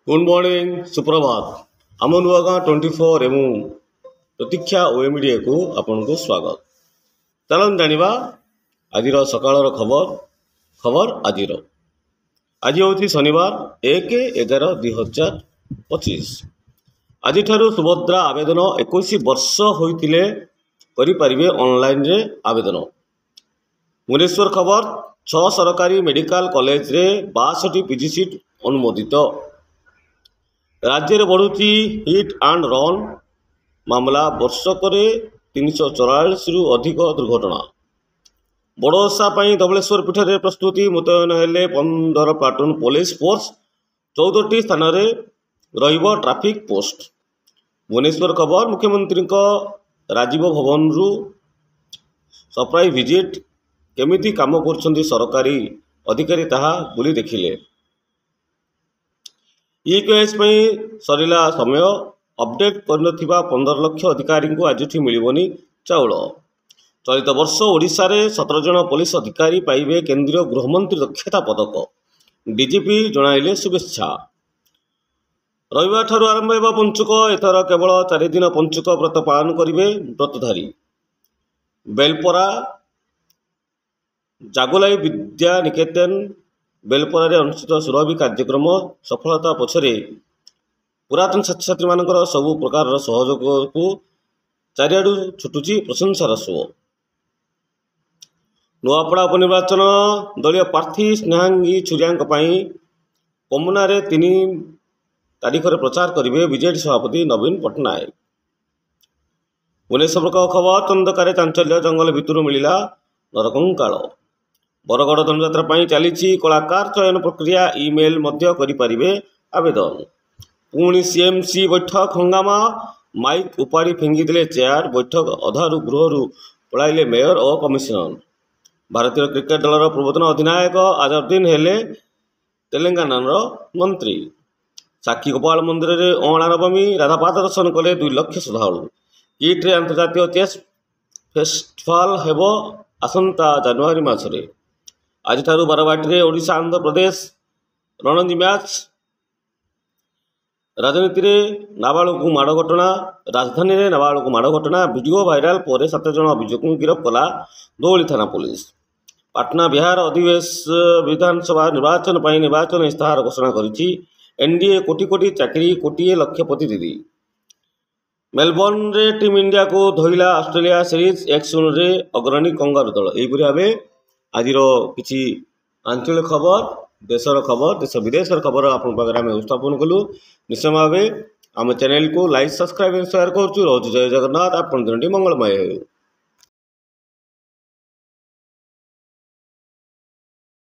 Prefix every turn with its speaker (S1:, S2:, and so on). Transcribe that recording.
S1: Good morning सुप्रभात आम नुआगाँ 24 एवं प्रतीक्षा ओएमडीए को आपन को स्वागत। चलन जानिबा आज सकाळ खबर आज हूँ शनिवार 1/11/2025। आज सुभद्रा आवेदन 21 वर्ष होइतिले करि परिबे ऑनलाइन रे आवेदन। भुवनेश्वर खबर 6 सरकारी मेडिकल कॉलेज रे 62 पीजी सीट अनुमोदित। राज्य में बढ़ुची हिट एंड रन मामला वर्षक 344 रु अधिक दुर्घटना। बड़ोसा धवलेश्वर पीठ में प्रस्तुति मुतयन हेले 15 प्लाटून पुलिस फोर्स 14टी स्थान में ट्रैफिक पोस्ट। भुवनेश्वर खबर मुख्यमंत्री राजीव भवन रु सरप्राइज विजिट केमिति काम कर सरकारी अधिकारी ताहा बुली देखिले। EKS सरिला समय अपडेट कर 15 लाख अधिकारी को आज मिलबनी चाउल। चलित वर्ष ओडिशा रे 17 जन पुलिस अधिकारी पाइबे केंद्रीय गृहमंत्री दक्षता पदक। डीजीपी जणाइले शुभेच्छा। रविवार ठारू आरंभ होगा पंचुक। एथर केवल 4 दिन पंचुक व्रत पालन करेंगे व्रतधारी। बेलपरा जागोलाई विद्या निकेतन बेलपरा अनुष्ठित सुरभि कार्यक्रम सफलता पछरे पुरातन छात्र छात्री मानकर सबु प्रकार सहयोग को चारिआडू छुटुची प्रशंसार स्व। नुआपड़ा उपनिर्वाचन दलीय प्रार्थी स्नेहांगी छुरिया कमुना 3 तारीख में प्रचार करेंगे बीजेडी सभापति नवीन पट्टनायक। भुवनेश्वर खबर चंदकार चांचल्य जंगल भितर मिला नरकंकाल। बरगड़ धनुजात्रा चली कलाकार चयन प्रक्रिया ईमेल करें आवेदन। पुणी सीएमसी बैठक हंगामा माइक उपाड़ी फिंगिदे चेयर बैठक अधारू गृह पलाइले मेयर और कमिशनर। भारतीय क्रिकेट दलर पूर्वतन अधिनायक आजरुद्दीन हेले तेलंगाना मंत्री। साक्षी गोपाल मंदिर में अणा नवमी राधापाद दर्शन कले 2 लाख श्रद्धालु। किट्रे अंतर्जातीय चेस फेस्टिवल हेब आसंता जनवरी मासरे। आज बारवाटी ओडिशा आंध्र प्रदेश रणजी मैच। राजनीति रे नाबालक माड़ घटना। राजधानी रे नाबालक माड़ घटना वीडियो भाइराल पर 7 जन अभियुक्त गिरफ्त कला दौली थाना पुलिस। पाटना बिहार अधिवेश विधानसभा निर्वाचन निर्वाचन इस्ताहार घोषणा करिछि। एनडीए कोटी कोटी चाकरी कोटिए लक्षपति दीदी। मेलबर्न रे टीम इंडिया को धोइला ऑस्ट्रेलिया सीरीज 1-0 रे अग्रणी कंगारू दल। यहीपरि भाव आज किसी आंचलिक खबर देशर खबर देश विदेशर खबर आपन पाखे आम उपस्थापन कलु। निश्चय भाव आम चैनल को लाइक सब्सक्राइब शेयर करूँ। रोज जय जगन्नाथ। आपन दिन मंगलमय हो।